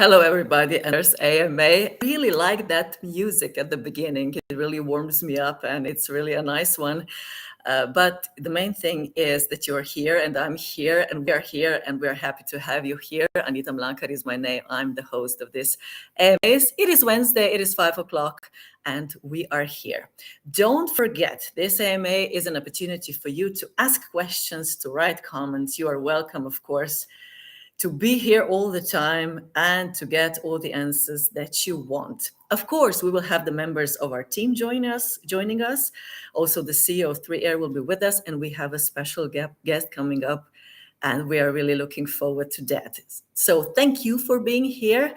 Hello, everybody, and there's AMA. I really like that music at the beginning. It really warms me up, and it's really a nice one. But the main thing is that you're here, and I'm here, and we are here, and we're happy to have you here. Anita Mlankar is my name. I'm the host of this AMAs. It is Wednesday. It is 5 o'clock, and we are here. Don't forget, this AMA is an opportunity for you to ask questions, to write comments. You are welcome, of course, to be here all the time and to get all the answers that you want. Of course, we will have the members of our team joining us. Also, the CEO of 3Air will be with us, and we have a special guest coming up, and we are really looking forward to that. So thank you for being here.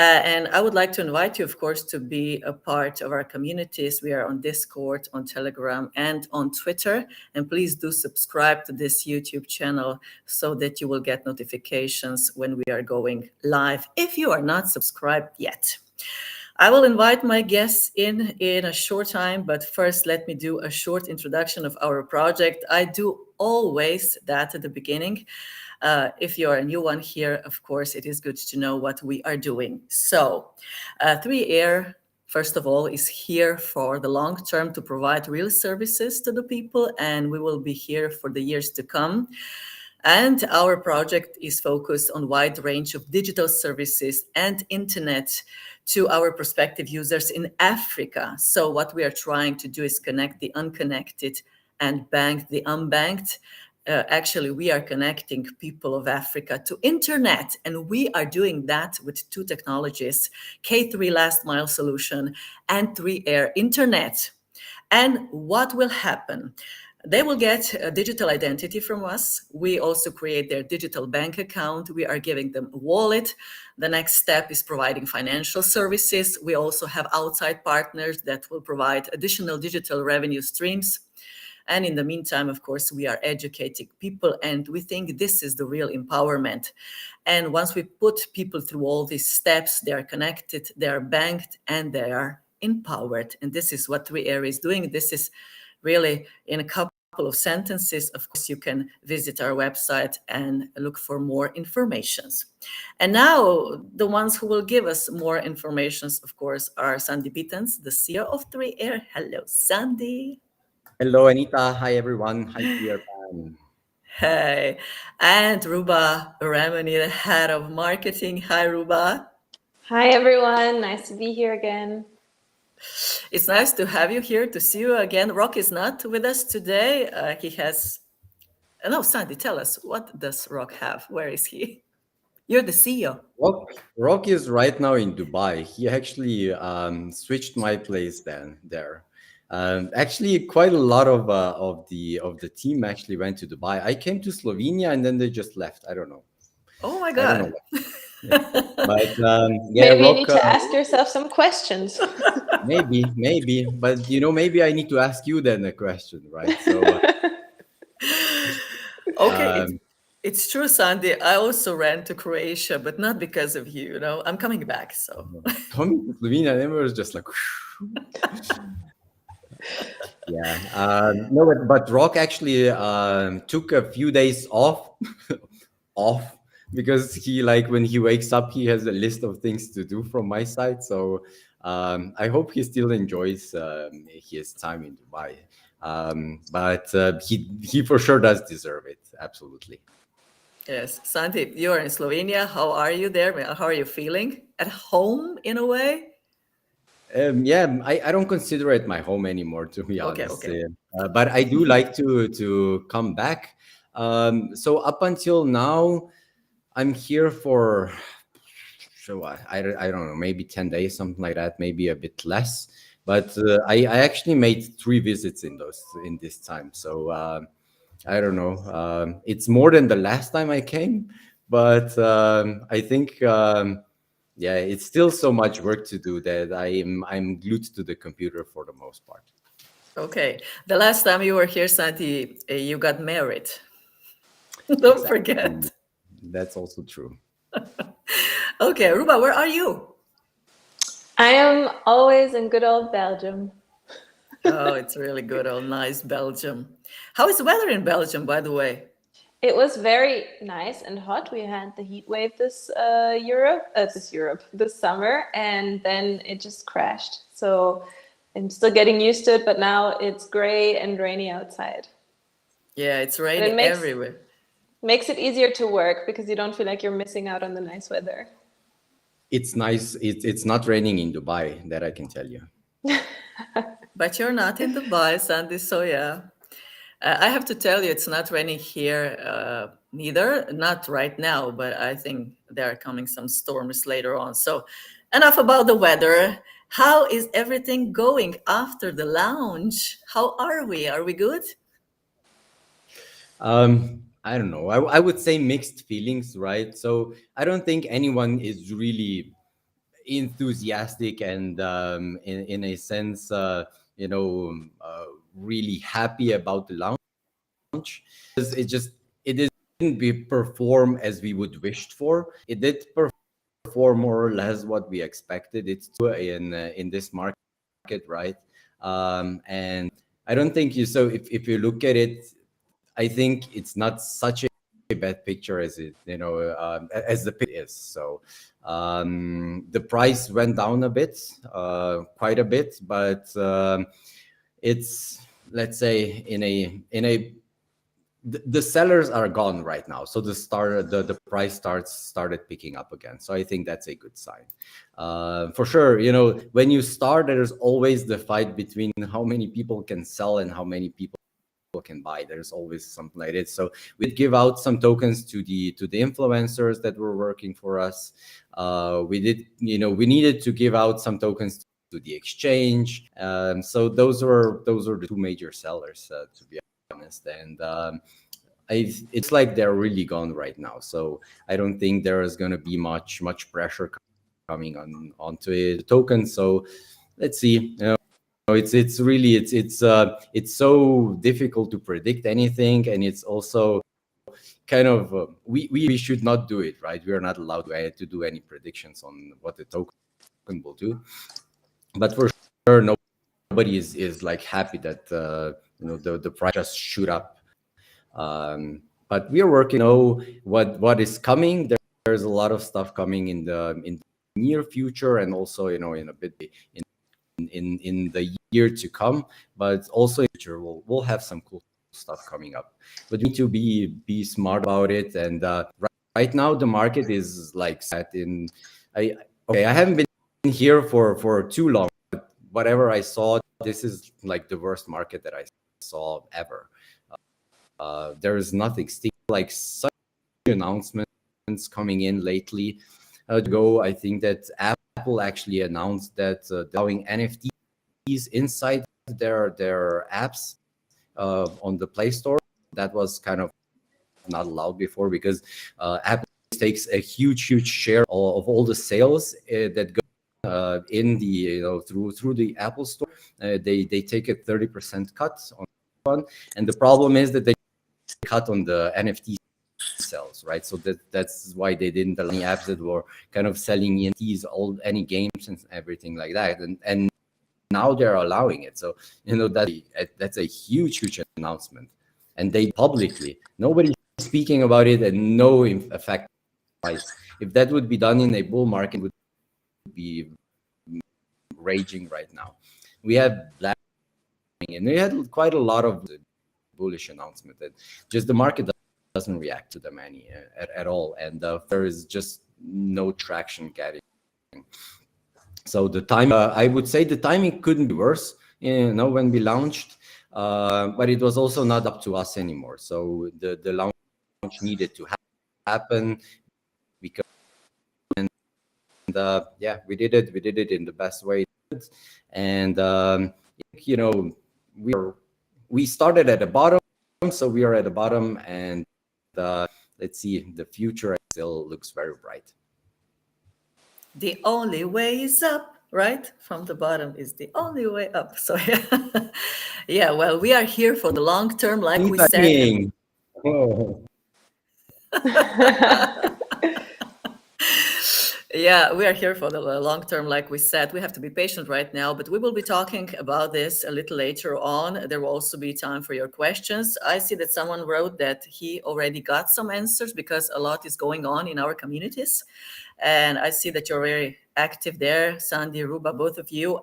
And I would like to invite you, of course, to be a part of our communities. We are on Discord, on Telegram, and on Twitter. And please do subscribe to this YouTube channel so that you will get notifications when we are going live, if you are not subscribed yet. I will invite my guests in a short time, but first let me do a short introduction of our project. I do always that at the beginning. If you're a new one here, of course, it is good to know what we are doing. So 3Air, first of all, is here for the long term to provide real services to the people, and we will be here for the years to come. And our project is focused on a wide range of digital services and internet to our prospective users in Africa. So what we are trying to do is connect the unconnected and bank the unbanked. Actually, we are connecting people of Africa to internet, and we are doing that with two technologies, K3 Last Mile Solution and 3Air Internet. And what will happen? They will get a digital identity from us. We also create their digital bank account. We are giving them a wallet. The next step is providing financial services. We also have outside partners that will provide additional digital revenue streams. And in the meantime, of course, we are educating people, and we think this is the real empowerment. And once we put people through all these steps, they are connected, they are banked, and they are empowered. And this is what 3Air is doing. This is really in a couple of sentences. Of course, you can visit our website and look for more informations. And now the ones who will give us more informations, of course, are Sandi, the CEO of 3Air. Hello, Sandi. Hello, Anita. Hi, everyone. Hi, dear fan. Hey, and Ruba Ramani, the head of marketing. Hi, Ruba. Hi, everyone. Nice to be here again. It's nice to have you here, to see you again. Rock is not with us today. He has... No, Sandi, tell us, what does Rock have? Where is he? You're the CEO. Rock is right now in Dubai. He actually switched my place there. Actually, quite a lot of the team actually went to Dubai. I came to Slovenia and then they just left. I don't know. Oh my God! Yeah. But yeah, maybe Rock, you need to ask yourself some questions. maybe, but maybe I need to ask you then a question, right? So. Okay. It's true, Sandi. I also ran to Croatia, but not because of you. I'm coming back. So coming to Slovenia, then was just like. Yeah, no, but Rock actually took a few days off because he, like, when he wakes up, he has a list of things to do from my side. So I hope he still enjoys his time in Dubai. But he for sure does deserve it. Absolutely. Yes, Sandi, you are in Slovenia. How are you there? How are you feeling? At home, in a way? Yeah, I don't consider it my home anymore, to be honest. Okay. But I do like to come back. So up until now, I'm here for, so I don't know, maybe 10 days, something like that, maybe a bit less. But I actually made 3 visits in this time. So I don't know. It's more than the last time I came, but I think. Yeah, it's still so much work to do that I'm glued to the computer for the most part. Okay. The last time you were here, Sandi, you got married. Don't forget. That's also true. Okay, Ruba, where are you? I am always in good old Belgium. Oh, it's really good old nice Belgium. How is the weather in Belgium, by the way? It was very nice and hot. We had the heat wave this this summer, and then it just crashed. So I'm still getting used to it, but now it's gray and rainy outside. Yeah, it's But rainy it everywhere. makes it easier to work because you don't feel like you're missing out on the nice weather. It's nice. It's not raining in Dubai, that I can tell you. But you're not in Dubai, Sandi, so yeah. I have to tell you, it's not raining here neither. Not right now, but I think there are coming some storms later on. So, enough about the weather. How is everything going after the launch? How are we? Are we good? I don't know. I would say mixed feelings, right? So I don't think anyone is really enthusiastic and in a sense, really happy about the launch. It just it didn't be perform as we would wished for. It did perform more or less what we expected it to in this market, right? And I don't think you. So if you look at it, I think it's not such a bad picture as it, as the pit is. So the price went down a bit, quite a bit, but it's, let's say, the sellers are gone right now, so the price started picking up again. So I think that's a good sign. For sure, when you start, there's always the fight between how many people can sell and how many people can buy. There's always something like it. So we did give out some tokens to the influencers that were working for us. We needed to give out some tokens to the exchange. So those were the two major sellers, to be honest. And it's like they're really gone right now. So I don't think there is going to be much pressure coming onto the token. So let's see. It's really it's so difficult to predict anything, and it's also kind of we should not do it, right? We are not allowed to do any predictions on what the token will do. But for sure, nobody is like happy that the price just shoot up. But we are working. What is coming. There's a lot of stuff coming in the near future, and also in a bit in the year to come, but also in the future we'll have some cool stuff coming up. But we need to be smart about it. And right now the market is like set in. I haven't been here for too long, but whatever I saw, this is like the worst market that I saw ever. There is nothing like such announcements coming in lately. Ago, I think that Apple actually announced that allowing NFTs inside their apps on the Play Store. That was kind of not allowed before, because Apple takes a huge share of all the sales that go in the through the Apple Store. They take a 30% cut on one, and the problem is that they cut on the NFT sales, right? So that's why they didn't allow any apps that were kind of selling NFTs, any games and everything like that, and now they're allowing it. So that's a huge announcement, and they publicly, nobody's speaking about it, and no effect price. If that would be done in a bull market, would be raging right now. We have black, and we had quite a lot of bullish announcement that just the market doesn't react to them at all, and there is just no traction getting. So the time, I would say the timing couldn't be worse, when we launched, but it was also not up to us anymore. So the launch needed to happen, because we did it in the best way. And we started at the bottom, so we are at the bottom, and let's see, the future still looks very bright. The only way is up, right? From the bottom is the only way up. So yeah, well, we are here for the long term, like we said. Oh. Yeah, we are here for the long term, like we said. We have to be patient right now, but we will be talking about this a little later on. There will also be time for your questions. I see that someone wrote that he already got some answers because a lot is going on in our communities. And I see that you're very active there, Sandi, Ruba, both of you.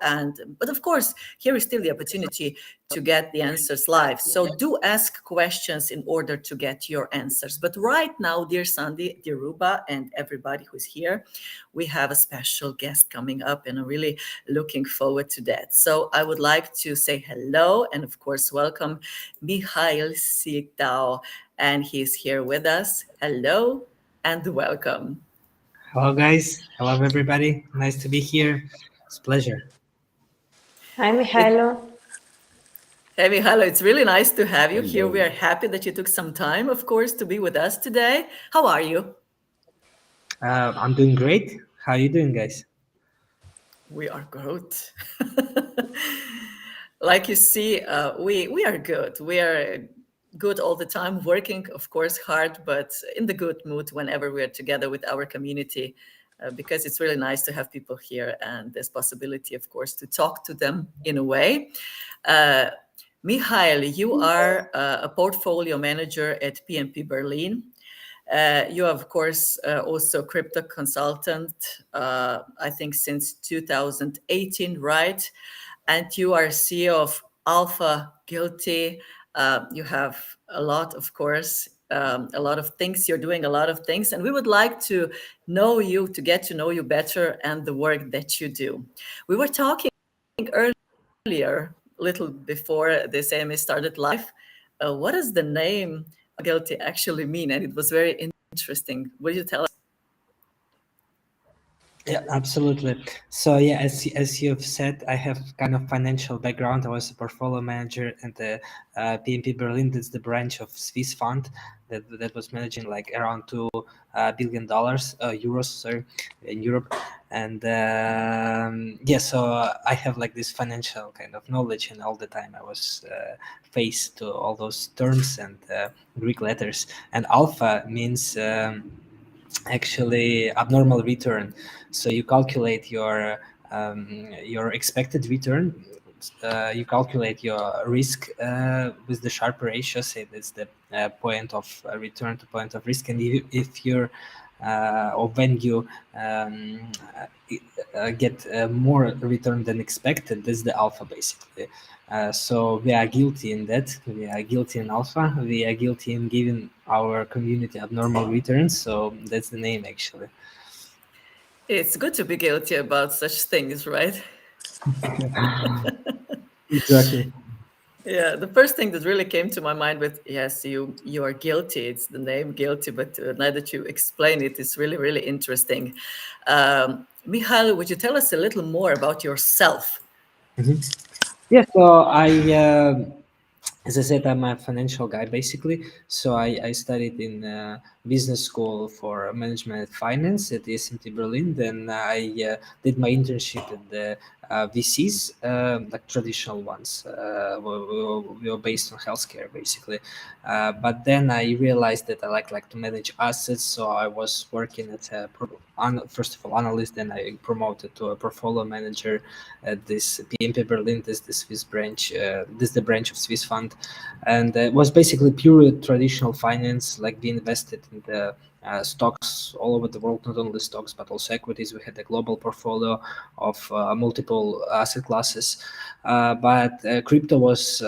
But of course, here is still the opportunity to get the answers live. So do ask questions in order to get your answers. But right now, dear Sandi, dear Ruba, and everybody who's here, we have a special guest coming up, and I'm really looking forward to that. So I would like to say hello and, of course, welcome Mikhail Sitalo, and he's here with us. Hello and welcome. Hello, guys. Hello, everybody. Nice to be here. It's a pleasure. Hi, Mykhailo. Hey, Mykhailo, it's really nice to have you here. We Hello. are happy that you took some time, of course, to be with us today. How are you? I'm doing great. How are you doing, guys? We are good. Like you see, we are good. We are good all the time, working, of course, hard, but in the good mood whenever we are together with our community, because it's really nice to have people here, and there's possibility, of course, to talk to them in a way. Uh, Mikhail, you are a portfolio manager at PMP Berlin. You are, of course, also crypto consultant, I think since 2018, right? And you are CEO of AlphaGuilty. You have a lot, of course, a lot of things. You're doing a lot of things, and we would like to know you, to get to know you better and the work that you do. We were talking earlier, little before this AMA started live. What does the name guilty actually mean? And it was very interesting. Will you tell us? Yeah, absolutely. So yeah, as you've said, I have kind of financial background. I was a portfolio manager at the PMP Berlin. That's the branch of Swiss fund that was managing like around $2 billion, euros, sorry, in Europe. And yeah, so I have like this financial kind of knowledge, and all the time I was faced to all those terms and Greek letters. And alpha means actually abnormal return. So you calculate your expected return. You calculate your risk with the Sharpe ratio. Say that's the point of return to point of risk. And if you're or when you get more return than expected, that's the alpha basically. So we are guilty in that. We are guilty in alpha. We are guilty in giving our community abnormal returns. So that's the name actually. It's good to be guilty about such things, right? Exactly. Yeah, the first thing that really came to my mind with yes, you are guilty. It's the name guilty, but now that you explain it, it's really interesting. Mikhail, would you tell us a little more about yourself? Yeah. So as I said, I'm a financial guy basically. So I studied in business school for management and finance at the SMT Berlin. Then I did my internship at the VCs, like traditional ones. We were based on healthcare basically. But then I realized that I like to manage assets. So I was working at first of all analyst, then I promoted to a portfolio manager at this PMP Berlin. This the Swiss branch. This the branch of Swiss fund, and it was basically pure traditional finance, like we invested in the stocks all over the world, not only stocks but also equities. We had a global portfolio of multiple asset classes, but crypto was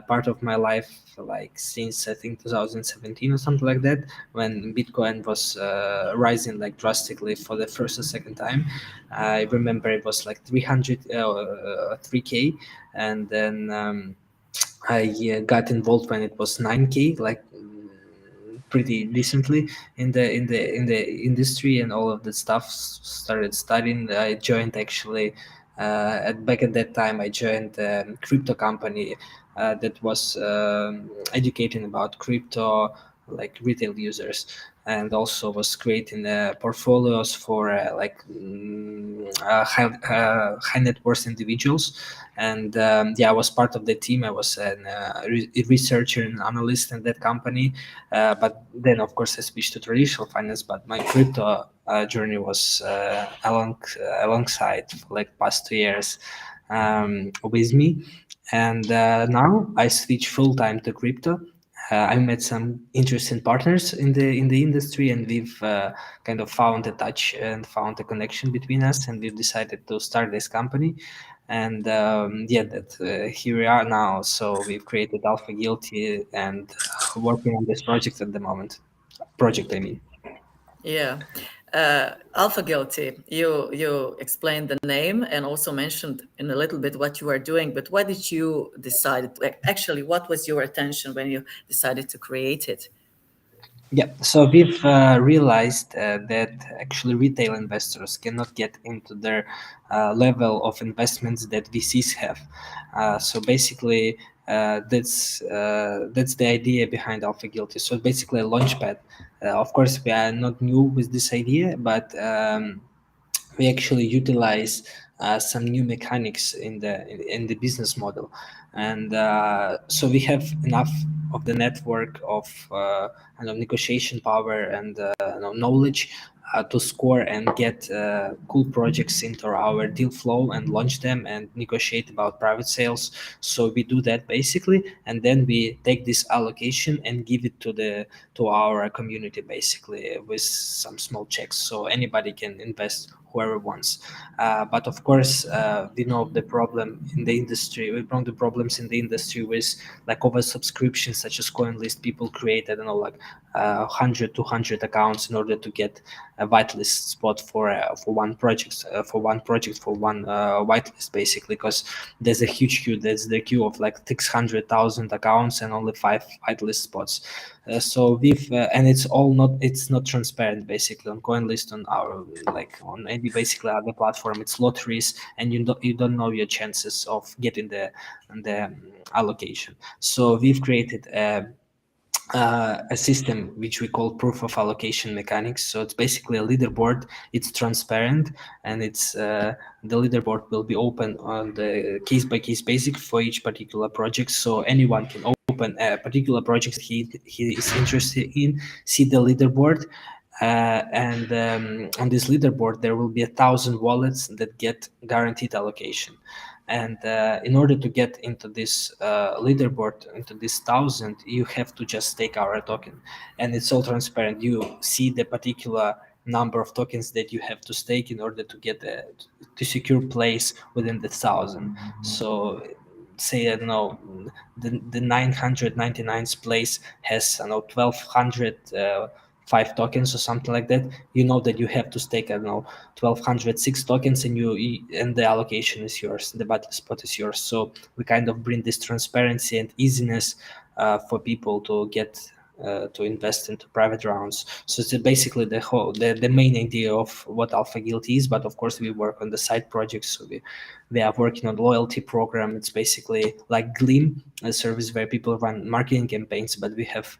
part of my life like since I think 2017 or something like that, when Bitcoin was rising like drastically for the first and second time. I remember it was like 3k, and then I got involved when it was 9k, like pretty recently in the industry, and all of the stuff started studying. I joined actually back at that time I joined a crypto company that was educating about crypto, like retail users. and also was creating portfolios for high net worth individuals. And I was part of the team. I was a researcher and analyst in that company. But then, of course, I switched to traditional finance. But my crypto journey was alongside for like past 2 years with me. And now I switch full time to crypto. I met some interesting partners in the industry, and we've kind of found a touch and found a connection between us, and we've decided to start this company. And here we are now. So we've created AlphaGuilty and working on this project at the moment. Project, I mean. Yeah. AlphaGuilty, you explained the name and also mentioned in a little bit what you are doing, but why did you decide, like, actually, what was your attention when you decided to create it? Yeah, so we've realized that actually retail investors cannot get into their level of investments that VCs have. So basically, that's the idea behind AlphaGuilty. So basically, a launchpad. Of course, we are not new with this idea, but we actually utilize some new mechanics in the business model, and so we have enough of the network of negotiation power and knowledge to score and get cool projects into our deal flow and launch them and negotiate about private sales. So we do that basically, and then we take this allocation and give it to our community basically with some small checks, so anybody can invest, whoever wants. But of course, we know the problem in the industry. We know the problems in the industry with like over subscriptions, such as CoinList. People create, I don't know, like 100, 200 accounts in order to get a whitelist spot for one project, for one whitelist, basically, because there's a huge queue. There's the queue of like 600,000 accounts and only 5 whitelist spots. So we've and it's not transparent basically on CoinList, on our like on any basically other platform. It's lotteries, and you don't know your chances of getting the allocation. So we've created a system which we call proof of allocation mechanics. So it's basically a leaderboard. It's transparent, and it's the leaderboard will be open on the case by case basis for each particular project. So anyone can open a particular project he is interested in, see the leaderboard. And on this leaderboard, there will be 1,000 wallets that get guaranteed allocation. And in order to get into this leaderboard, into this 1,000, you have to just stake our token, and it's all transparent. You see the particular number of tokens that you have to stake in order to get to secure place within the 1,000. So say, I don't know, the 999th place has, I don't know, 1,200 5 tokens or something like that. You know that you have to stake, I don't know, 1,206 tokens, and and the allocation is yours, the battle spot is yours. So we kind of bring this transparency and easiness for people to get to invest into private rounds. So it's basically the main idea of what AlphaGuilty is. But of course, we work on the side projects. So we are working on loyalty program. It's basically like Gleam, a service where people run marketing campaigns, but we have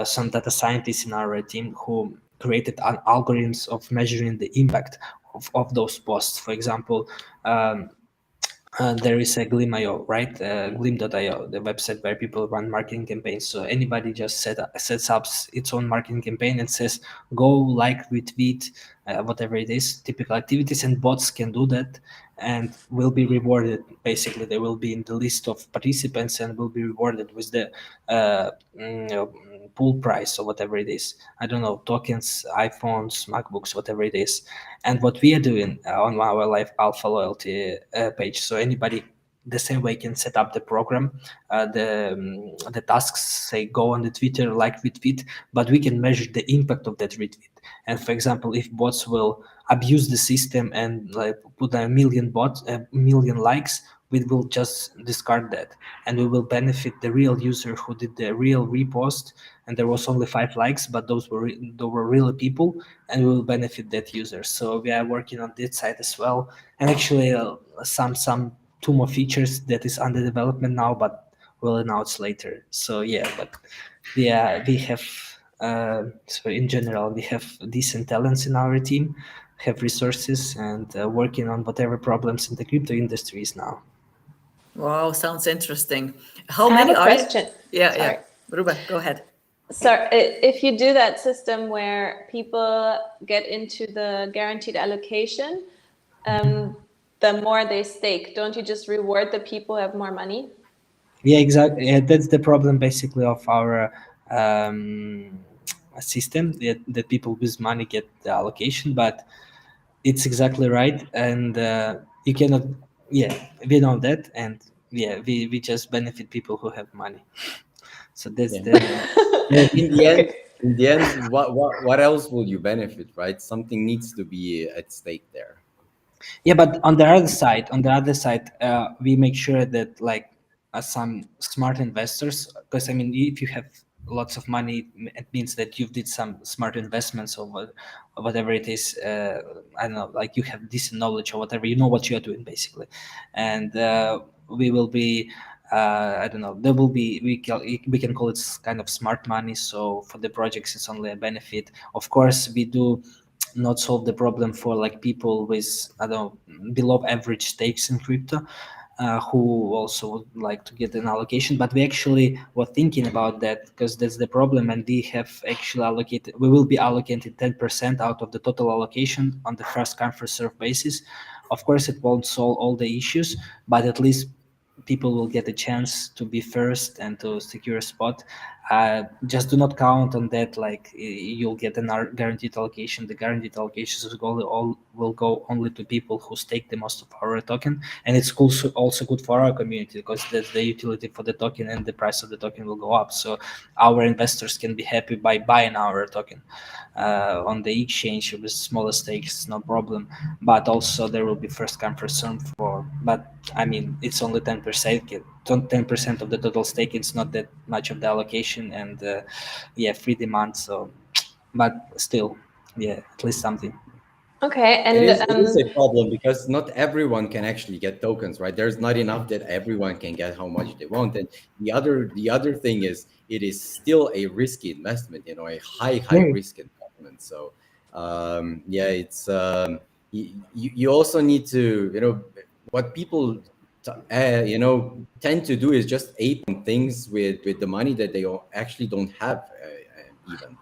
some data scientists in our team who created algorithms of measuring the impact of those posts. For example, there is a Gleam.io, right? Gleam.io, the website where people run marketing campaigns. So anybody just sets up its own marketing campaign and says, go like, retweet, whatever it is, typical activities, and bots can do that and will be rewarded. Basically, they will be in the list of participants and will be rewarded with the pool price or whatever it is. I don't know, tokens, iPhones, MacBooks, whatever it is. And what we are doing on our Life Alpha loyalty page, so anybody the same way can set up the program, the tasks say go on the Twitter, like, retweet, but we can measure the impact of that retweet. And for example, if bots will abuse the system and like put a million likes, we will just discard that, and we will benefit the real user who did the real repost, and there was only 5 likes, but those were real people, and we will benefit that user. So we are working on this side as well, and actually some 2 more features that is under development now, but we'll announce later. So yeah, but yeah, we have So in general, we have decent talents in our team, have resources, and working on whatever problems in the crypto industry is now. Wow, sounds interesting. How I have many a are you? question. Yeah, Sorry. yeah. Ruba, go ahead. So if you do that system where people get into the guaranteed allocation, the more they stake, don't you just reward the people who have more money? Yeah, exactly. Yeah, that's the problem basically of our um, system, that people with money get the allocation, but it's exactly right. And you cannot, yeah, we know that. And yeah, we just benefit people who have money. So that's Yeah. the In the end, Okay. what else will you benefit, right? Something needs to be at stake there. Yeah, but on the other side, we make sure that like some smart investors, because I mean, if you have lots of money, it means that you did some smart investments or whatever it is. I don't know, like you have decent knowledge or whatever. You know what you are doing basically, and we will be. I don't know. There will be we can call it kind of smart money. So for the projects, it's only a benefit. Of course, we do not solve the problem for like people with, I don't know, below average stakes in crypto, who also would like to get an allocation. But we actually were thinking about that, because that's the problem, and we have actually allocated. We will be allocated 10% out of the total allocation on the first come first serve basis. Of course, it won't solve all the issues, but at least people will get a chance to be first and to secure a spot. Just do not count on that. Like you'll get an guaranteed allocation. The guaranteed allocations will go only to people who stake the most of our token, and it's also good for our community, because that's the utility for the token, and the price of the token will go up. So our investors can be happy by buying our token on the exchange with smaller stakes, no problem. But also there will be first come first serve for. But I mean, it's only 10%. 10% of the total stake. It's not that much of the allocation, and yeah, free demand. So, but still, yeah, at least something. Okay, It and is it is a problem because not everyone can actually get tokens, right? There's not enough that everyone can get how much they want. And the other thing is it is still a risky investment, a high Yeah. risk investment. So yeah, it's you also need to, what people tend to do is just ape on things with the money that they actually don't have even.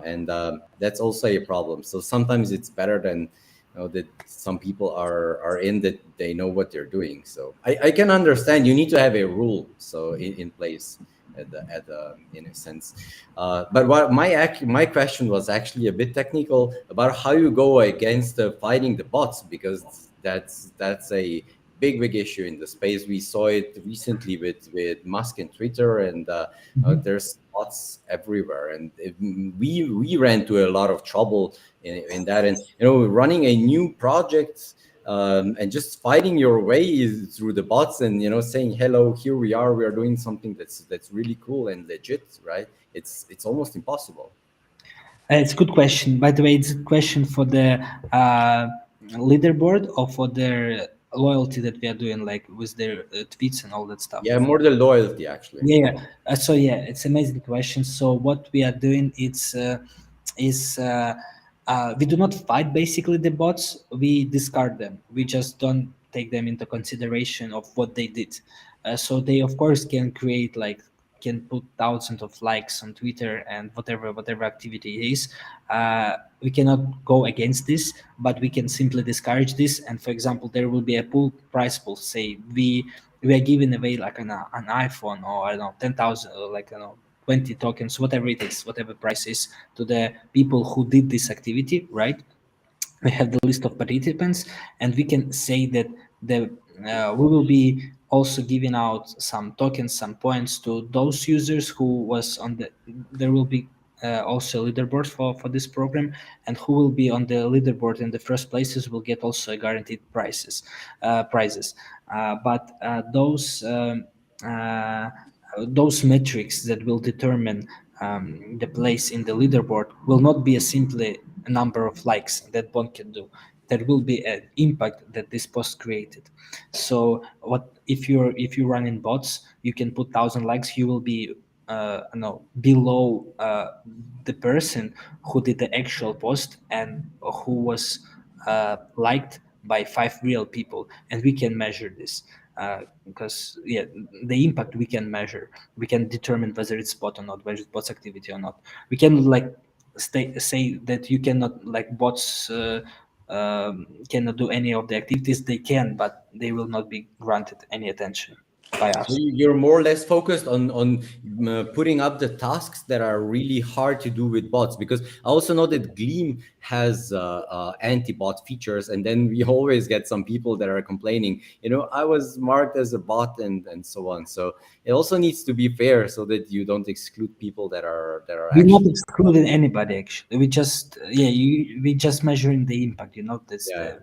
And that's also a problem. So sometimes it's better than that some people are in that they know what they're doing. So I can understand you need to have a rule so in place in a sense. But what my question was actually a bit technical about how you go against fighting the bots, because that's a big issue in the space. We saw it recently with Musk and Twitter, and there's bots everywhere, and we ran into a lot of trouble in that. And running a new project and just fighting your way through the bots, and saying hello, here we are doing something that's really cool and legit, right? It's almost impossible. It's a good question. By the way, it's a question for the leaderboard, or for their loyalty that we are doing, like with their tweets and all that stuff. Yeah, more the loyalty actually. Yeah. So yeah, it's amazing question. So what we are doing, is we do not fight basically the bots. We discard them. We just don't take them into consideration of what they did. So they of course can create, like, can put thousands of likes on Twitter and whatever activity it is. We cannot go against this, but we can simply discourage this. And for example, there will be a price pool. Say we are giving away like an iPhone, or I don't know, 10,000, or like, 20 tokens, whatever it is, whatever price is, to the people who did this activity, right? We have the list of participants, and we can say that we will be also giving out some tokens, some points to those users who was on the. There will be also a leaderboard for this program, and who will be on the leaderboard in the first places will get also guaranteed prizes. But those metrics that will determine the place in the leaderboard will not be a simply a number of likes that one can do. There will be an impact that this post created. So what if you're running bots, you can put 1,000 likes, you will be below the person who did the actual post and who was liked by 5 real people, and we can measure this because the impact we can measure. We can determine whether it's bot or not, whether it's bots activity or not. We can say that you cannot, like, bots cannot do any of the activities. They can, but they will not be granted any attention by So us. you're more or less focused on putting up the tasks that are really hard to do with bots, because I also know that Gleam has anti-bot features, and then we always get some people that are complaining, I was marked as a bot and so on. So it also needs to be fair so that you don't exclude people that are We're not actually. excluding anybody, actually. We just measuring the impact. That's Yeah.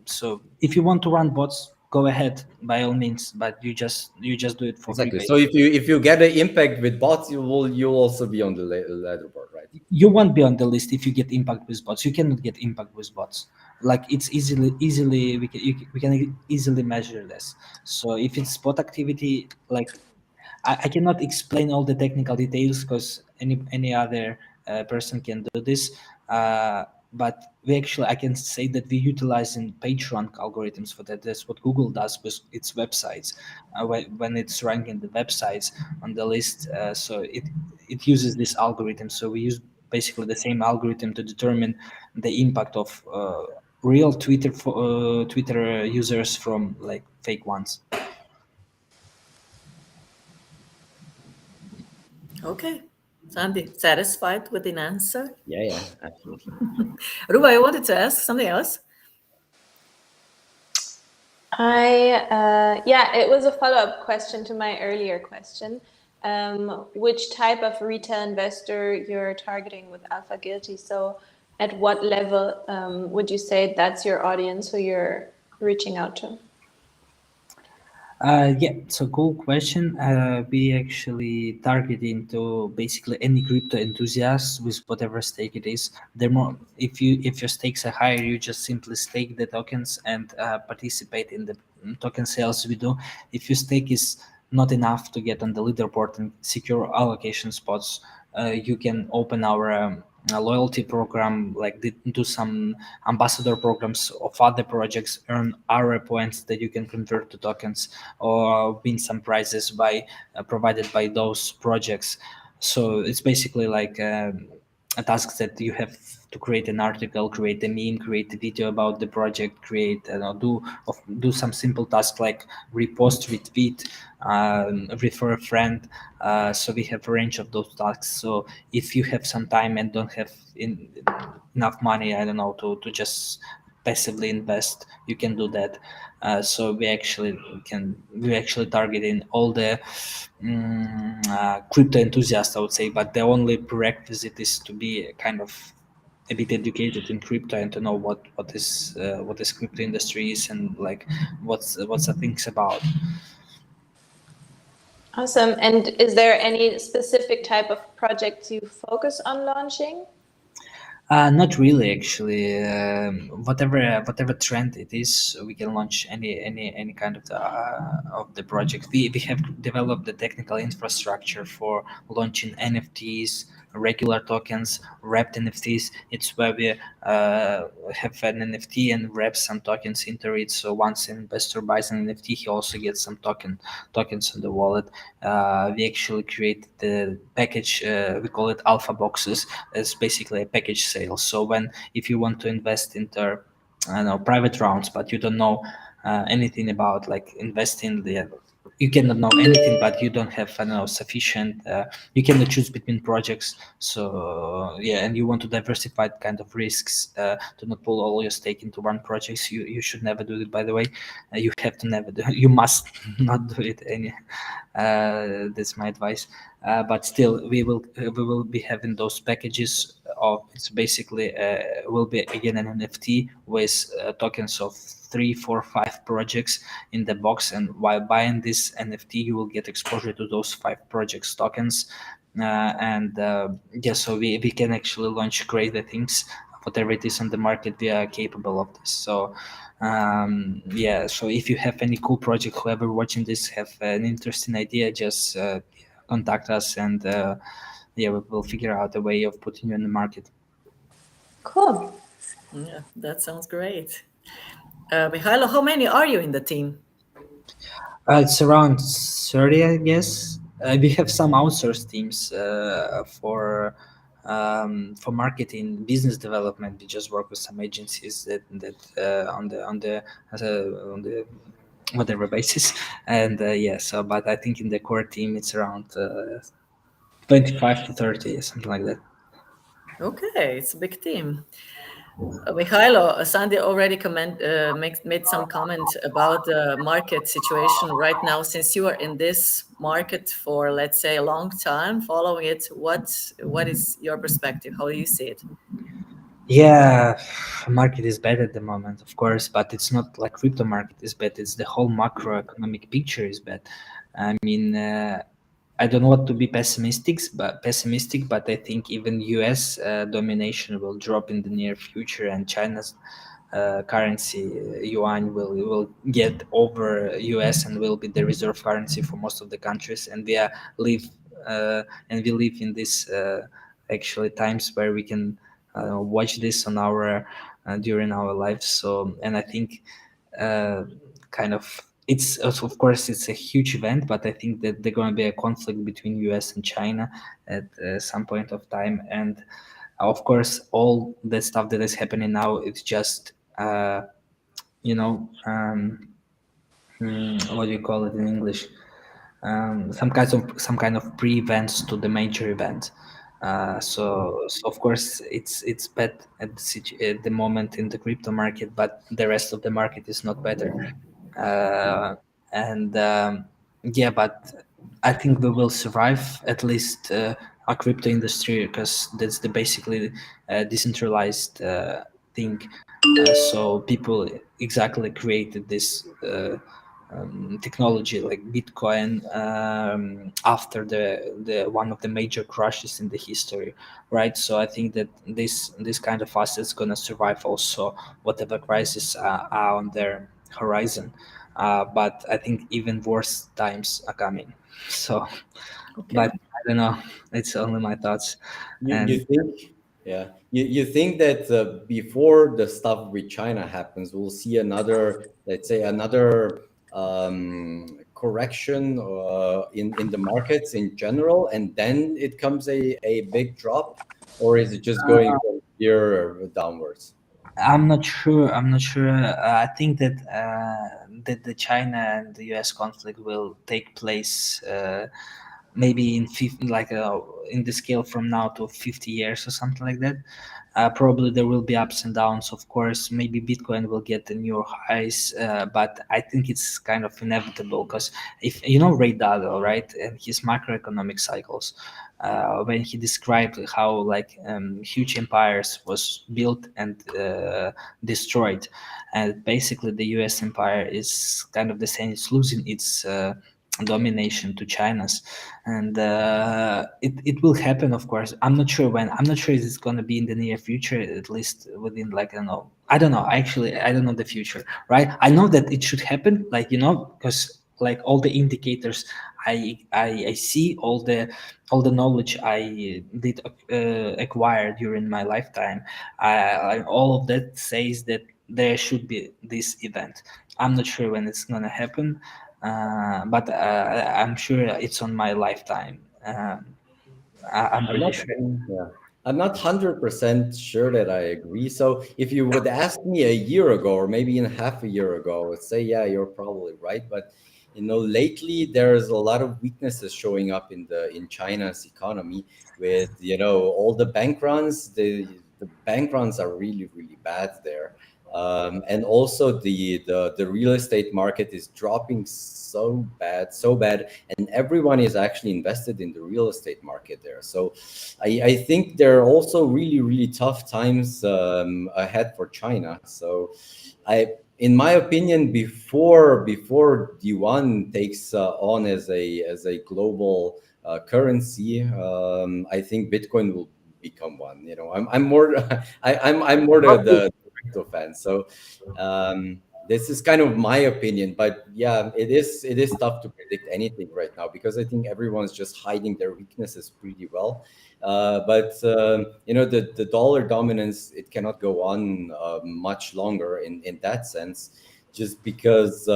so if you want to run bots, go ahead by all means, but you just do it for free. Exactly. So if you get an impact with bots, you'll also be on the leaderboard, right? You won't be on the list if you get impact with bots. You cannot get impact with bots. Like, it's easily we can easily measure this. So if it's bot activity, like, I cannot explain all the technical details because any other person can do this. But I can say that we utilize in page rank algorithms for that. That's what Google does with its websites. When it's ranking the websites on the list, so it uses this algorithm. So we use basically the same algorithm to determine the impact of real Twitter users from, like, fake ones. Okay. Sandi, satisfied with an answer? Yeah, absolutely. Ruba, I wanted to ask something else. It was a follow-up question to my earlier question. Which type of retail investor you're targeting with AlphaGuilty? So at what level would you say that's your audience who you're reaching out to? So cool question. We actually target into basically any crypto enthusiast with whatever stake it is. The more, if your stakes are higher, you just simply stake the tokens and participate in the token sales we do. If your stake is not enough to get on the leaderboard and secure allocation spots, you can open our a loyalty program, like do some ambassador programs of other projects, earn RA points that you can convert to tokens, or win some prizes provided by those projects. So it's basically like a task that you have to create an article, create a meme, create a video about the project, do some simple tasks like repost, retweet, refer a friend. So we have a range of those tasks. So if you have some time and don't have enough money, I don't know, to just passively invest, you can do that. So we actually target in all the crypto enthusiasts, I would say, but the only prerequisite is to be kind of a bit educated in crypto and to know what is crypto industry is, and like what's the things about. Awesome. And is there any specific type of project you focus on launching? Not really, actually. Whatever trend it is, we can launch any kind of the project. We have developed the technical infrastructure for launching NFTs, regular tokens, wrapped NFTs. It's where we have an NFT and wrap some tokens into it. So once an investor buys an NFT, he also gets some tokens in the wallet. We actually create the package. We call it Alpha Boxes. It's basically a package sale. So if you want to invest into, I don't know, private rounds, but you don't know anything about, like, investing, you cannot know anything, but you don't have, I don't know, sufficient. You cannot choose between projects. So and you want to diversify kind of risks, to not pull all your stake into one project. You should never do it. By the way, you have to never do. You must not do it. That's my advice. But still, we will be having those packages. It's basically will be again an NFT with tokens of 3, 4, 5 projects in the box, and while buying this NFT, you will get exposure to those 5 projects tokens. So we can actually launch crazy things. Whatever it is on the market, we are capable of this. So so if you have any cool project, whoever watching this have an interesting idea, just contact us, and yeah, we'll figure out a way of putting you in the market. Cool. Yeah, that sounds great. Mykhailo, how many are you in the team? It's around 30, I guess. We have some outsourced teams for marketing, business development. We just work with some agencies that on the whatever basis, and yeah. So, but I think in the core team, it's around 25 to 30, something like that. Okay, it's a big team. Mykhailo, Sandi already made some comment about the market situation right now. Since you are in this market for, let's say, a long time, following it, what is your perspective? How do you see it? Yeah, market is bad at the moment, of course, but it's not like crypto market is bad. It's the whole macroeconomic picture is bad. I mean, I don't want to be pessimistic, but I think even U.S. Domination will drop in the near future, and China's currency yuan will get over US and will be the reserve currency for most of the countries. And live and we live in this actually times where we can watch this on our during our lives. So, and I think uh, kind of it's of course it's a huge event, but I think that there's going to be a conflict between US and China at some point of time. And of course all the stuff that is happening now, it's just you know what do you call it in English, some kind of pre-events to the major event. So of course it's bad at at the moment in the crypto market, but the rest of the market is not better. uh, and Yeah, but I think we will survive at least our crypto industry, because that's the basically decentralized thing. So people exactly created this technology like Bitcoin after the one of the major crashes in the history, right? So I think that this kind of assets gonna survive also whatever crises are on their horizon. But I think even worse times are coming. So, but Okay. I don't know. It's only my thoughts. You And think, yeah, you think that before the stuff with China happens, we'll see another, let's say, another correction in the markets in general, and then it comes a big drop, or is it just going from here downwards? I'm not sure. I'm not sure. I think that that the China and the U.S. conflict will take place maybe in the scale from now to 50 years or something like that. Probably there will be ups and downs. Of course, maybe Bitcoin will get the new highs, but I think it's kind of inevitable, because if you know Ray Dalio, right, and his macroeconomic cycles, when he described how like huge empires was built and destroyed, and basically the U.S. empire is kind of the same. It's losing its domination to China's, and it will happen. Of course, I'm not sure when. I'm not sure if it's going to be in the near future, at least within like I don't know. Actually, I don't know the future, right? I know that it should happen, like because like all the indicators I see, all the knowledge I did acquire during my lifetime, all of that says that there should be this event. I'm not sure when it's gonna happen, but I'm sure it's on my lifetime. I'm I'm pretty not. sure. Yeah, I'm not 100% sure that I agree. So if you would ask me a year ago, or maybe even half a year ago, I would say, yeah, you're probably right. But lately there's a lot of weaknesses showing up in China's economy with all the bank runs. The bank runs are really really bad there. And also the real estate market is dropping so bad, and everyone is actually invested in the real estate market there. So I think there are also really really tough times ahead for China. So in my opinion, before yuan takes on as a global currency, I think Bitcoin will become one. I'm more I'm more the crypto fan. So This is kind of my opinion, but yeah, it is tough to predict anything right now because I think everyone's just hiding their weaknesses pretty well. The dollar dominance, it cannot go on much longer in that sense, just because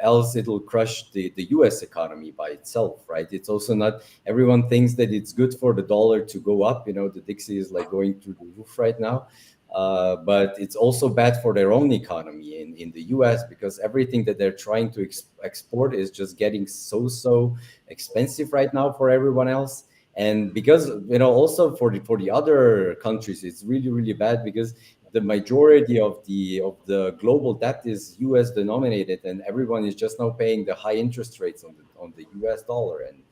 else it'll crush the U.S. economy by itself, right? It's also not, everyone thinks that it's good for the dollar to go up. The Dixie is like going through the roof right now. But it's also bad for their own economy in the US, because everything that they're trying to export is just getting so expensive right now for everyone else. And because, also for the other countries, it's really bad, because the majority of the global debt is US denominated, and everyone is just now paying the high interest rates on the US dollar. And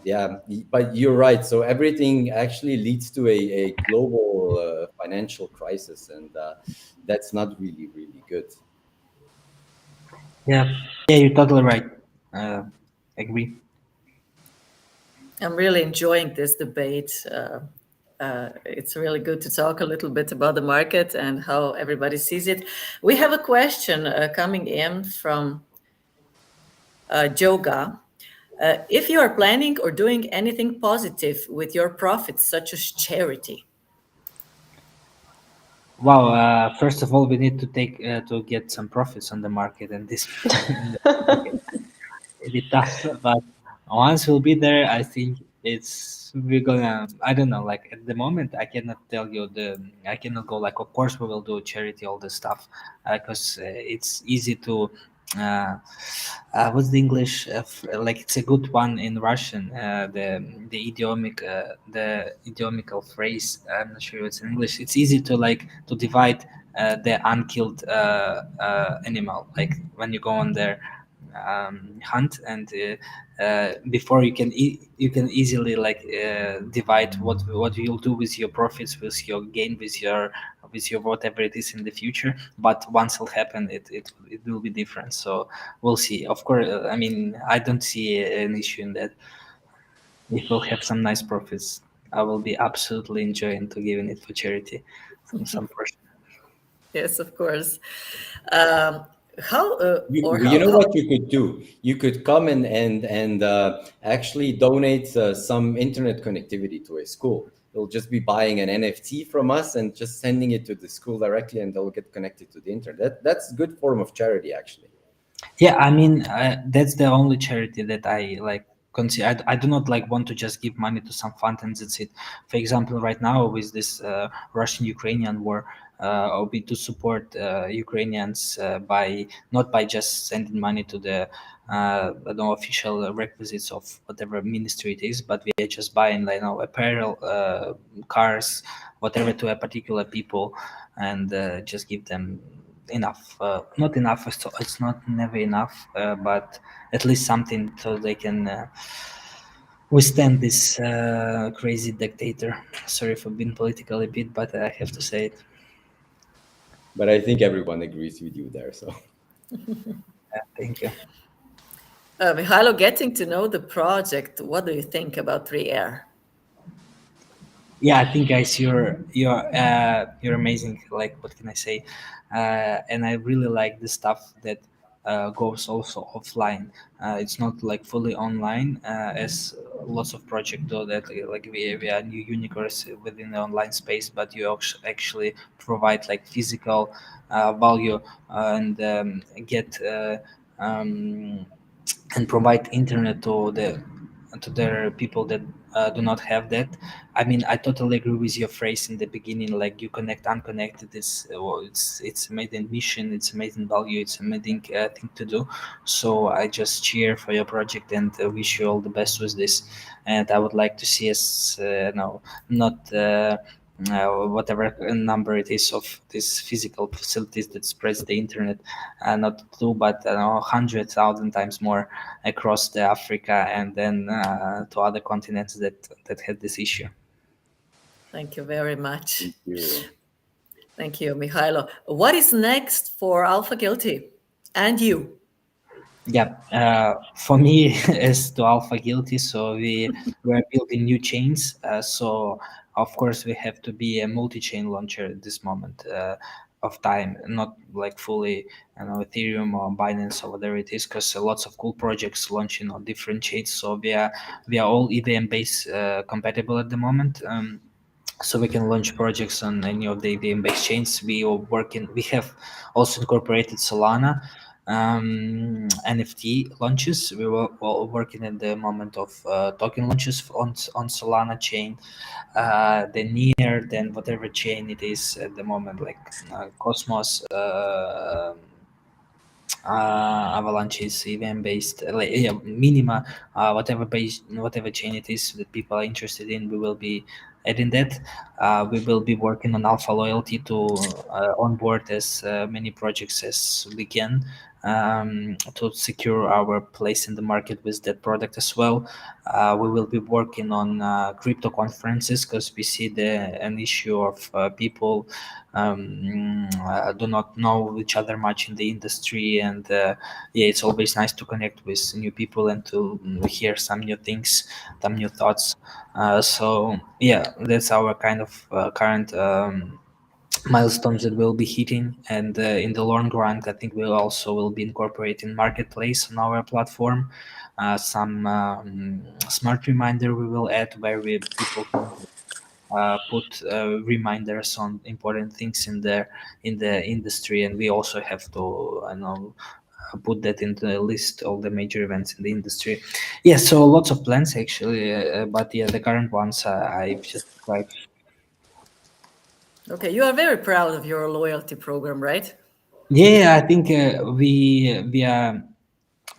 yeah, but you're right. So everything actually leads to a global financial crisis, and that's not really good. Yeah, yeah, you're totally right. Agree. I'm really enjoying this debate. It's really good to talk a little bit about the market and how everybody sees it. We have a question coming in from Joga. If you are planning or doing anything positive with your profits, such as charity. Wow. First of all, we need to get some profits on the market, and this a bit tough. But once we'll be there, I think we're gonna. I don't know. Like at the moment, I cannot tell you I cannot go like. Of course, we will do charity, all this stuff, because it's easy to. What's the English? Like it's a good one in Russian. The idiomical phrase. I'm not sure it's in English. It's easy to like to divide the unkilled animal. Like when you go on there hunt, and before you can easily like divide what you'll do with your profits, with your gain, with your whatever it is in the future. But once it'll happen, it will be different. So we'll see. Of course, I mean, I don't see an issue in that. If we'll have some nice profits, I will be absolutely enjoying to giving it for charity, some portion. Yes, of course. Um, how or You know how what you could do? You could come and actually donate some internet connectivity to a school. They'll just be buying an NFT from us and just sending it to the school directly, and they'll get connected to the internet. That's a good form of charity, actually. Yeah, I mean, that's the only charity that I like. Consider. I do not like want to just give money to some fund and that's it. For example, right now with this Russian-Ukrainian war, we do support Ukrainians by not by just sending money to the I don't know, official requisites of whatever ministry it is, but we are just buying like apparel, cars, whatever to a particular people, and just give them enough, not enough, it's not never enough, but at least something so they can withstand this crazy dictator. Sorry for being political a bit, but I have to say it. But I think everyone agrees with you there. So Thank you. Mykhailo, getting to know the project, what do you think about 3Air? Yeah, I think guys, you're amazing. Like, what can I say? And I really like the stuff that goes also offline. It's not like fully online, as lots of projects do that. Like we are new unicorns within the online space, but you actually provide like physical value and get um, and provide internet to their people that do not have that. I mean, I totally agree with your phrase in the beginning. Like you connect unconnected. It's amazing mission. It's amazing value. It's amazing thing to do. So I just cheer for your project and wish you all the best with this. And I would like to see us no not. Whatever number it is of these physical facilities that spreads the internet, not two but 100,000 times more across the Africa and then to other continents that had this issue. Thank you very much. thank you. Thank you, Mykhailo. What is next for AlphaGuilty and you? Yeah, for me as to AlphaGuilty, so we're building new chains. So of course we have to be a multi-chain launcher at this moment. of time, not like fully, Ethereum or Binance or whatever it is, because lots of cool projects launching on different chains. So we are all EVM based compatible at the moment. So we can launch projects on any of the EVM based chains. We have also incorporated Solana NFT launches. We were all working at the moment of token launches on Solana chain. Then near, then whatever chain it is at the moment, like Cosmos, Avalanche is event based, like, yeah, Minima, whatever chain it is that people are interested in, we will be adding that. We will be working on Alpha Loyalty to onboard as many projects as we can, to secure our place in the market with that product as well. We will be working on crypto conferences, because we see an issue of people do not know each other much in the industry, and yeah, it's always nice to connect with new people and to hear some new things, some new thoughts. So yeah, that's our kind of current milestones that we'll be hitting. And in the long run, I think we'll also will be incorporating marketplace on our platform. Some smart reminder we will add, where people can put reminders on important things in the industry, and we also have to, put that into the list, all the major events in the industry. Yeah, so lots of plans actually, but yeah, the current ones I've just described. Okay, you are very proud of your loyalty program, right? Yeah, I think we are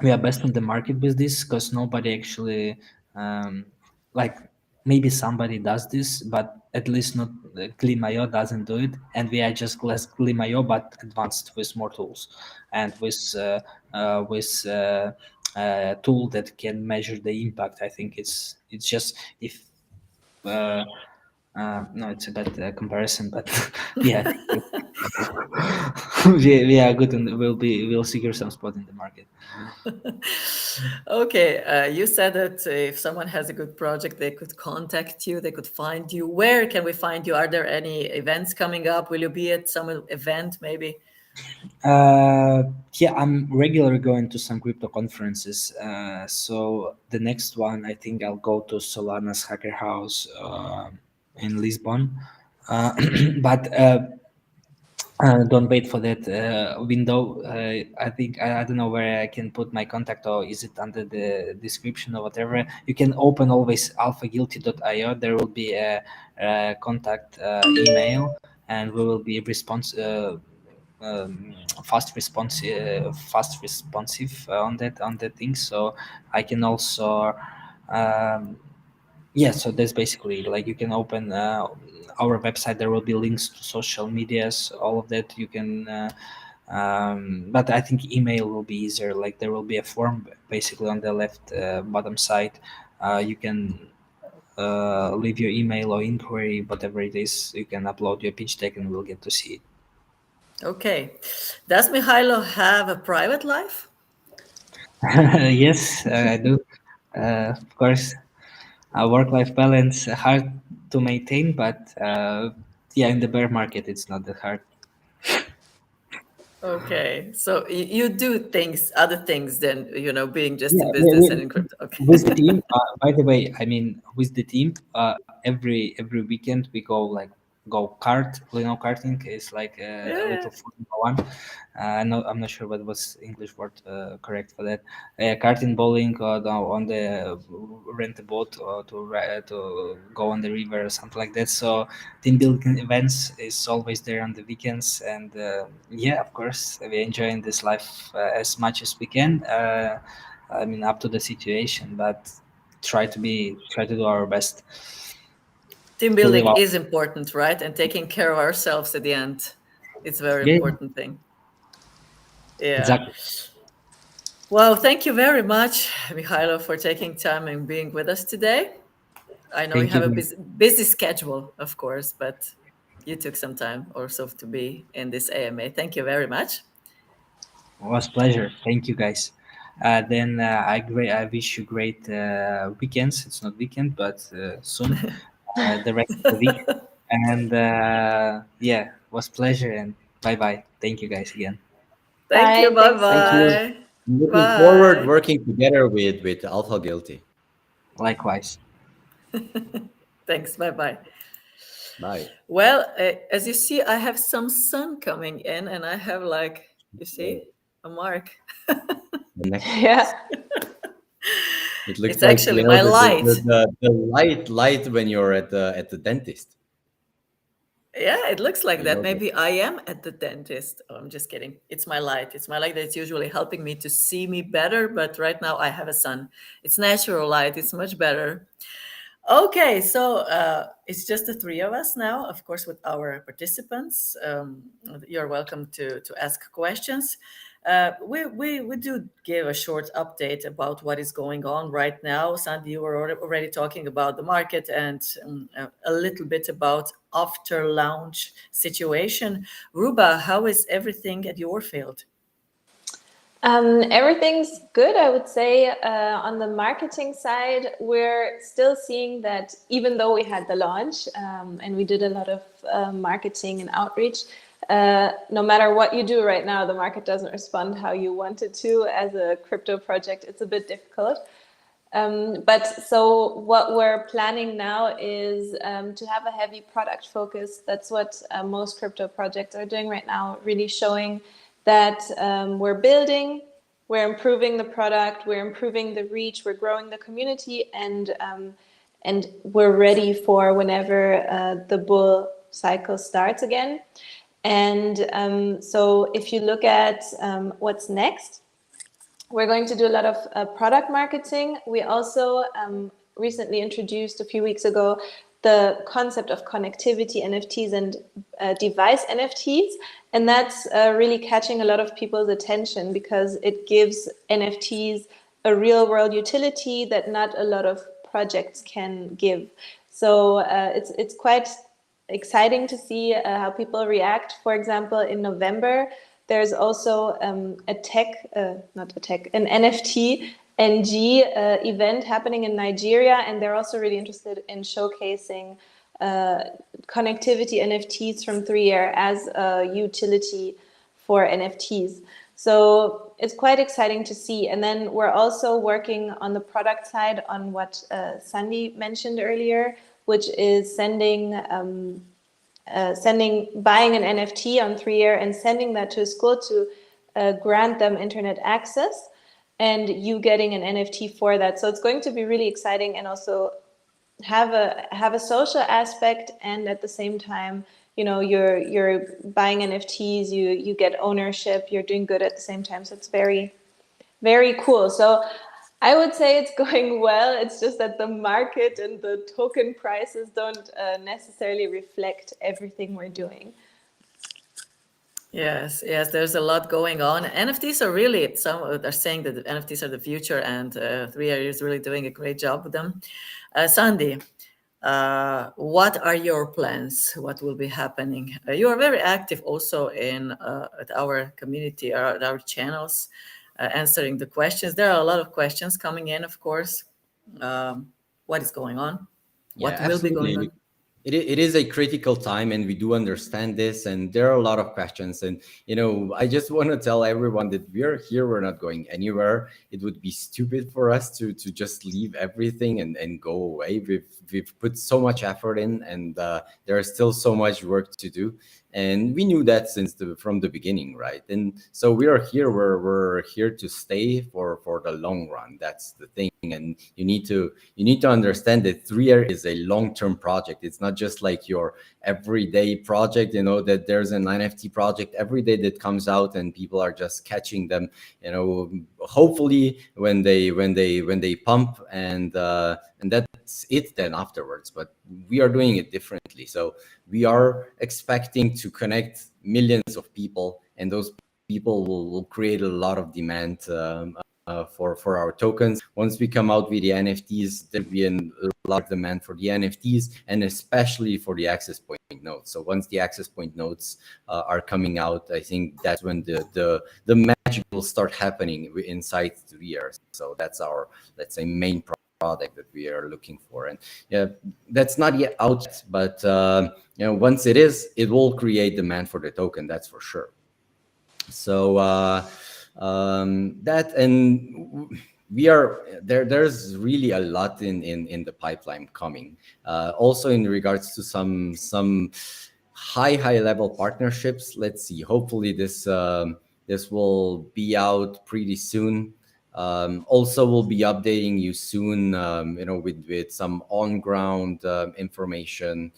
best on the market with this, because nobody actually, um, like, maybe somebody does this, but at least not Climayo doesn't do it, and we are just less Climayo but advanced with more tools, and with tool that can measure the impact. I think it's just, if uh, no, it's a bad comparison, but yeah, I think we are good, and we'll secure some spot in the market. Okay, you said that if someone has a good project, they could contact you, they could find you. Where can we find you? Are there any events coming up? Will you be at some event maybe? Uh, yeah, I'm regularly going to some crypto conferences. So the next one, I think I'll go to Solana's Hacker House in Lisbon. Uh, but don't wait for that window. I think I don't know where I can put my contact, or is it under the description or whatever. You can open always alphaguilty.io. There will be a contact email, and we will be fast responsive on that thing. So I can also um, yeah, so that's basically, like, you can open our website. There will be links to social medias, all of that. You can but I think email will be easier. Like, there will be a form basically on the left bottom side. You can leave your email or inquiry, whatever it is. You can upload your pitch deck, and we'll get to see it. Okay. Does Mykhailo have a private life? Yes, I do. Of course, work-life balance hard to maintain, but yeah, in the bear market, it's not that hard. Okay. So you do things, other things than, being just Yeah, in business and in crypto. Okay. with the team. By the way, I mean, with the team, every weekend we go kart. Karting is like a Yeah. little Formula One. No, I'm not sure what was English word correct for that. Karting, bowling, or on the rent a boat, or to go on the river or something like that. So team building events is always there on the weekends, and yeah, of course, we're enjoying this life as much as we can. I mean, up to the situation, but try to do our best Team to live building out. is important, right? And taking care of ourselves at the end. It's a very Yeah, important thing. Yeah. exactly. Well, thank you very much, Mikhailo, for taking time and being with us today. I know you Thank have you, a guys. busy schedule, of course, but you took some time also to be in this AMA. Thank you very much. It was pleasure. Thank you, guys. Then I wish you great weekends. It's not weekend, but soon, the rest of the week. And yeah, it was pleasure, and Bye. Thank you guys again. Thank you. Bye. Bye Thanks, Thank Sandi. you. bye. I'm looking forward Bye. working together with AlphaGuilty. Likewise. Thanks. Bye bye. Bye. Well, as you see, I have some sun coming in, and I have, like, you see, a mark. The necklace. Yeah. It looks It's like, actually the, my light. the light when you're at the dentist. Yeah, it looks like I that. love it. Maybe I am at the dentist. Oh, I'm just kidding. It's my light. It's my light that's usually helping me to see me better. But right now I have a sun. It's natural light. It's much better. Okay, so it's just the three of us now, of course, with our participants. You're welcome to ask questions. We do give a short update about what is going on right now. Sandi, you were already talking about the market and a little bit about after launch situation. Ruba, how is everything at your field? Everything's good, I would say. On the marketing side, we're still seeing that even though we had the launch and we did a lot of marketing and outreach, no matter what you do right now, the market doesn't respond how you want it to. As a crypto project, it's a bit difficult. But so what we're planning now is to have a heavy product focus. That's what most crypto projects are doing right now, really showing that we're building, we're improving the product, we're improving the reach, we're growing the community, and we're ready for whenever the bull cycle starts again. And so if you look at what's next, we're going to do a lot of product marketing. We also recently introduced a few weeks ago the concept of connectivity NFTs and device NFTs. And that's really catching a lot of people's attention because it gives NFTs a real world utility that not a lot of projects can give. So it's quite exciting to see how people react. For example, in November, there's also an NFT NG event happening in Nigeria, and they're also really interested in showcasing connectivity NFTs from 3Year as a utility for NFTs. So it's quite exciting to see. And then we're also working on the product side on what Sandi mentioned earlier, which is buying an NFT on 3Year and sending that to a school to grant them internet access, and you getting an NFT for that. So it's going to be really exciting and also have a social aspect, and at the same time, you know, you're buying NFTs, you get ownership, you're doing good at the same time. So it's very, very cool. So I would say it's going well. It's just that the market and the token prices don't necessarily reflect everything we're doing. Yes, yes, there's a lot going on. NFTs are really, some are saying that the NFTs are the future, and 3Year is really doing a great job with them. Sandi, what are your plans? What will be happening? You are very active also in at our community, at our channels, answering the questions. There are a lot of questions coming in, of course. What is going on? Yeah, What will be going absolutely. on? It is a critical time, and we do understand this, and there are a lot of questions. And I just want to tell everyone that we are here, we're not going anywhere. It would be stupid for us to just leave everything and go away. We've put so much effort in, and there is still so much work to do, and we knew that from the beginning, right? And so we are here, we're here to stay for the long run. That's the thing. And you need to understand that 3Year is a long-term project. It's not just like your everyday project, that there's an NFT project every day that comes out and people are just catching them, hopefully when they pump, and that's it then afterwards. But we are doing it differently. So we are expecting to connect millions of people, and those people will create a lot of demand for our tokens. Once we come out with the NFTs, there'll be a lot of demand for the NFTs, and especially for the access point nodes. So once the access point nodes are coming out, I think that's when the magic will start happening inside 3 years. So that's our, let's say, main product that we are looking for. And yeah, that's not yet out, but once it is, it will create demand for the token, that's for sure. So that, and we are there's really a lot in the pipeline coming, also in regards to some high level partnerships. Let's see, hopefully this will be out pretty soon. Also, we'll be updating you soon, with some on ground information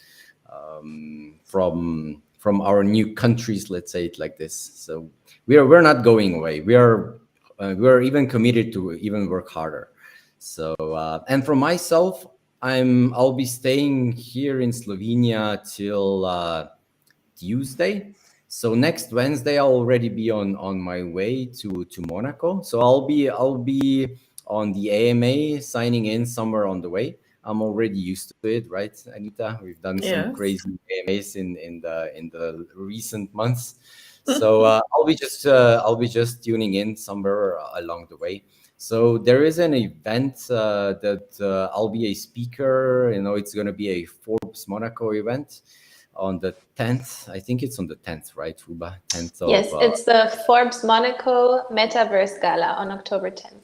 from our new countries, let's say it like this. So we're not going away. We're even committed to even work harder. So and for myself, I'll be staying here in Slovenia till Tuesday. So next Wednesday I'll already be on my way to Monaco. So I'll be on the AMA signing in somewhere on the way. I'm already used to it, right, Anita? We've done some crazy AMAs in the recent months. So I'll be just tuning in somewhere along the way. So there is an event that I'll be a speaker. It's going to be a Forbes Monaco event on the 10th. I think it's on the 10th, right, Ruba? 10th. Yes, it's the Forbes Monaco Metaverse Gala on October 10th.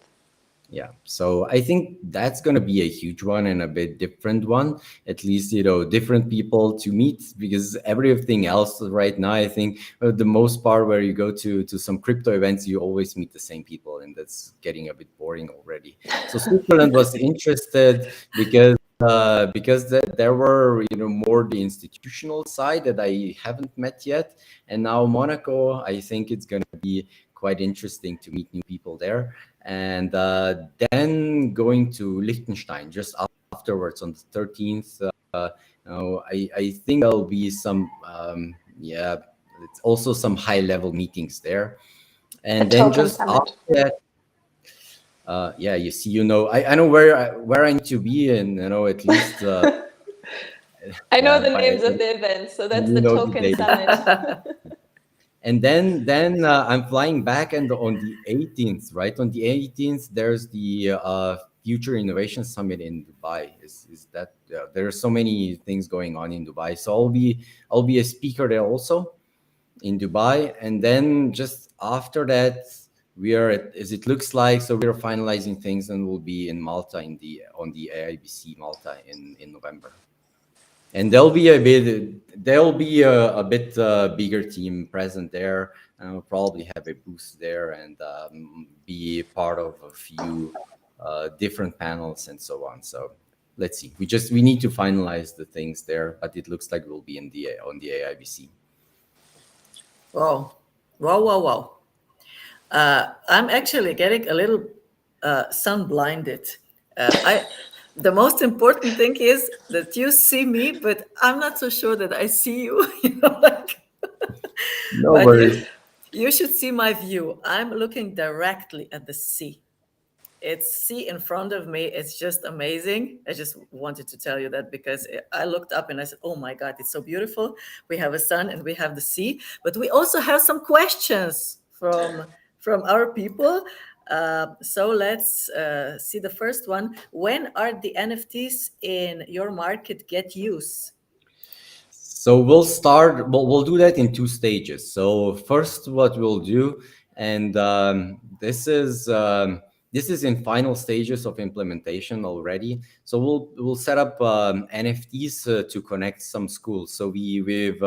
Yeah, so I think that's going to be a huge one and a bit different one, at least, different people to meet, because everything else right now, I think the most part where you go to some crypto events, you always meet the same people, and that's getting a bit boring already. So Switzerland was interested because there were more the institutional side that I haven't met yet, and now Monaco, I think it's going to be quite interesting to meet new people there. And then going to Liechtenstein just afterwards on the 13th. I think there'll be some it's also some high level meetings there. And then just after that, you see, I know where I need to be, and at least I know the names of the events, so that's the token summit. And then I'm flying back, and on the 18th, right? On the 18th, there's the Future Innovation Summit in Dubai. Is that there are so many things going on in Dubai, so I'll be a speaker there also in Dubai. And then just after that, we are as it looks like. So we're finalizing things, and we'll be in Malta on the AIBC Malta in November. And there'll be a bit bigger team present there, and we'll probably have a booth there and be part of a few different panels and so on. So let's see. We need to finalize the things there, but it looks like we'll be on the AIBC. Wow. I'm actually getting a little sun blinded. The most important thing is that you see me, but I'm not so sure that I see you. No worries. You should see my view. I'm looking directly at the sea. It's sea in front of me. It's just amazing. I just wanted to tell you that because I looked up and I said, oh my God, it's so beautiful. We have a sun and we have the sea, but we also have some questions from our people. So let's see the first one. When are the NFTs in your market get used? So we'll do that in 2 stages. So first, what we'll do, and this is in final stages of implementation already. So we'll set up NFTs to connect some schools. So we've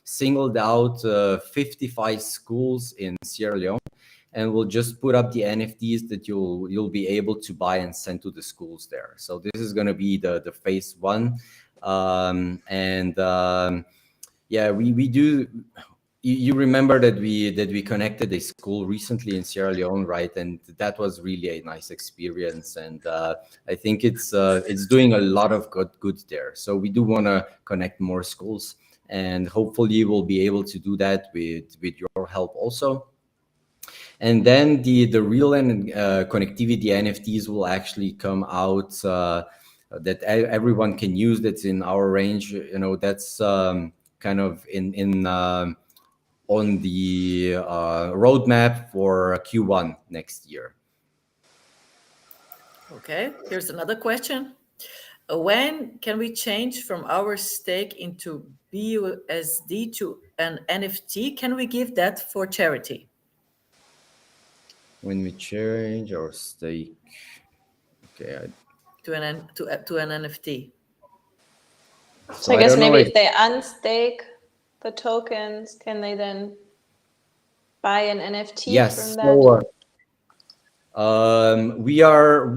singled out 55 schools in Sierra Leone, and we'll just put up the NFTs that you'll be able to buy and send to the schools there. So this is going to be the phase 1. We do. You remember that we connected a school recently in Sierra Leone, right? And that was really a nice experience, and I think it's doing a lot of good there. So we do want to connect more schools, and hopefully we'll be able to do that with your help also. And then the real and connectivity NFTs will actually come out that everyone can use. That's in our range. That's kind of in on the roadmap for Q1 next year. Okay, here's another question. When can we change from our stake into BUSD to an NFT? Can we give that for charity? When we change our stake, okay. To an NFT. So I I guess don't know maybe if they unstake the tokens, can they then buy an NFT yes. from that? So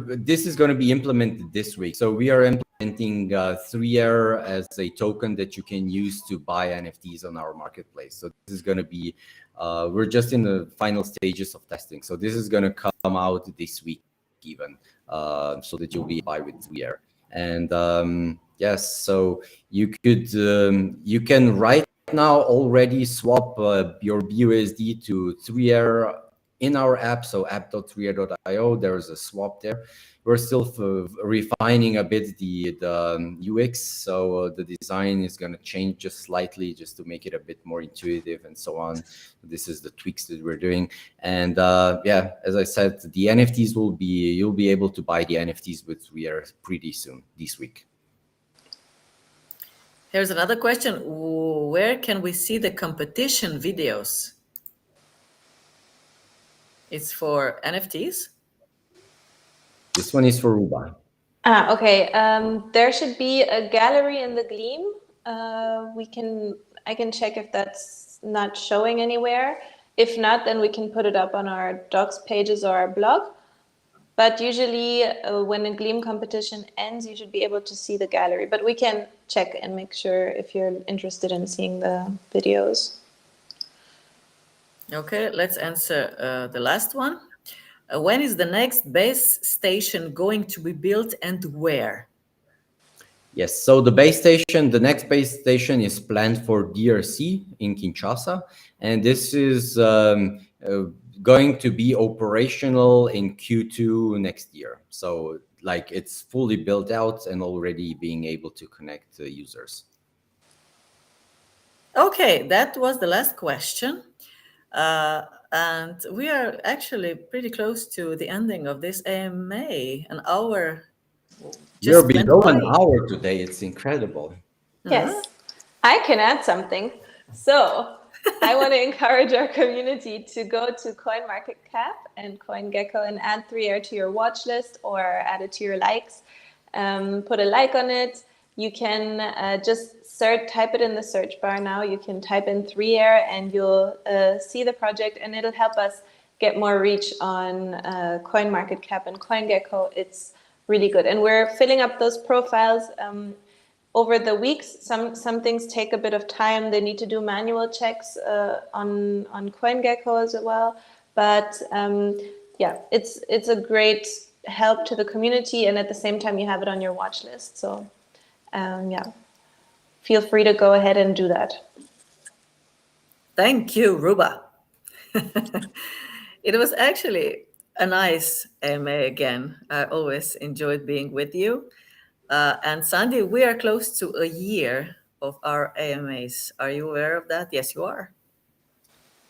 this is going to be implemented this week. So we are implementing 3R as a token that you can use to buy NFTs on our marketplace. So this is going to be, we're just in the final stages of testing. So this is going to come out this week even, so that you'll be buy with 3R. And yes, so you can right now already swap your BUSD to 3R in our app, so app.3r.io. There's a swap there. We're still refining a bit the UX, so the design is going to change just slightly, just to make it a bit more intuitive and so on. This is the tweaks that we're doing. And yeah, as I said, the NFTs you'll be able to buy the NFTs with 3R pretty soon this week. Here's another question. Where can we see the competition videos? It's for NFTs? This one is for Ruba. Okay. There should be a gallery in the Gleam. I can check if that's not showing anywhere. If not, then we can put it up on our docs pages or our blog. But usually when a Gleam competition ends, you should be able to see the gallery. But we can check and make sure if you're interested in seeing the videos. Okay, let's answer the last one. When is the next base station going to be built and where? Yes, so the next base station is planned for DRC in Kinshasa, and this is going to be operational in Q2 next year. So like it's fully built out and already being able to connect users. Okay, that was the last question. And we are actually pretty close to the ending of this AMA, an hour. We're below an hour today. It's incredible. Yes, I can add something. So I want to encourage our community to go to CoinMarketCap and CoinGecko and add 3R to your watch list or add it to your likes. Put a like on it. You can just type it in the search bar now. You can type in 3R and you'll see the project, and it'll help us get more reach on CoinMarketCap and CoinGecko. It's really good. And we're filling up those profiles over the weeks. Some things take a bit of time. They need to do manual checks on CoinGecko as well. But yeah, it's a great help to the community, and at the same time you have it on your watch list. So yeah, feel free to go ahead and do that. Thank you, Ruba. It was actually a nice AMA again. I always enjoyed being with you. And Sandi, we are close to a year of our AMAs. Are you aware of that? Yes, you are.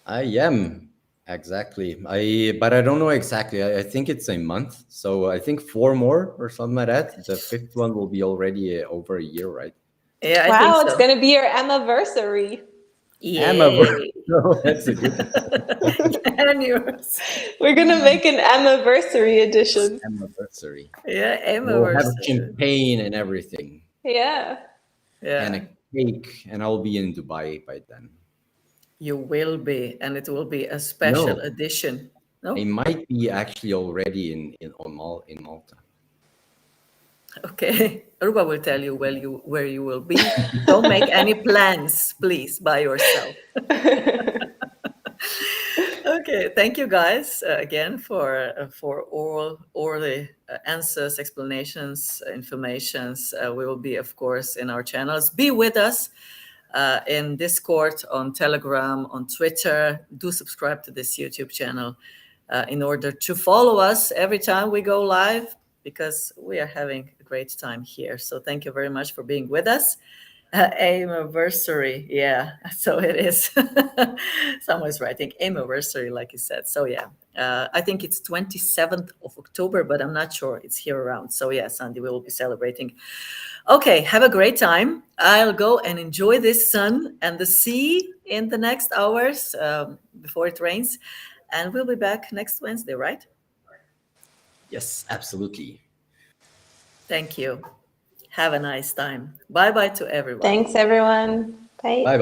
I am, exactly. But I don't know exactly. I think it's a month. So I think 4 more or something like that. The 5th one will be already over a year, right? Yeah, wow, I think so. It's going to be your anniversary. Anniversary. Oh, that's a good Anniversary. We're going to make an anniversary edition. anniversary. Yeah, We'll have anniversary. champagne and everything. Yeah. And a cake, and I'll be in Dubai by then. You will be, and it will be a special edition. No? I might be actually already in Malta. Okay, Ruba will tell you where you will be. Don't make any plans, please, by yourself. Okay, thank you guys again for all the answers, explanations, informations. We will be, of course, in our channels. Be with us in Discord, on Telegram, on Twitter. Do subscribe to this YouTube channel in order to follow us every time we go live, because we are having a great time here. So thank you very much for being with us. Anniversary, yeah. So it is. Someone's writing anniversary, like you said. So yeah, I think it's 27th of October, but I'm not sure. It's here around. So yeah, Sandi, we will be celebrating. Okay, have a great time. I'll go and enjoy this sun and the sea in the next hours before it rains, and we'll be back next Wednesday, right? Yes, absolutely. Thank you. Have a nice time. Bye bye to everyone. Thanks, everyone. Bye. Bye bye.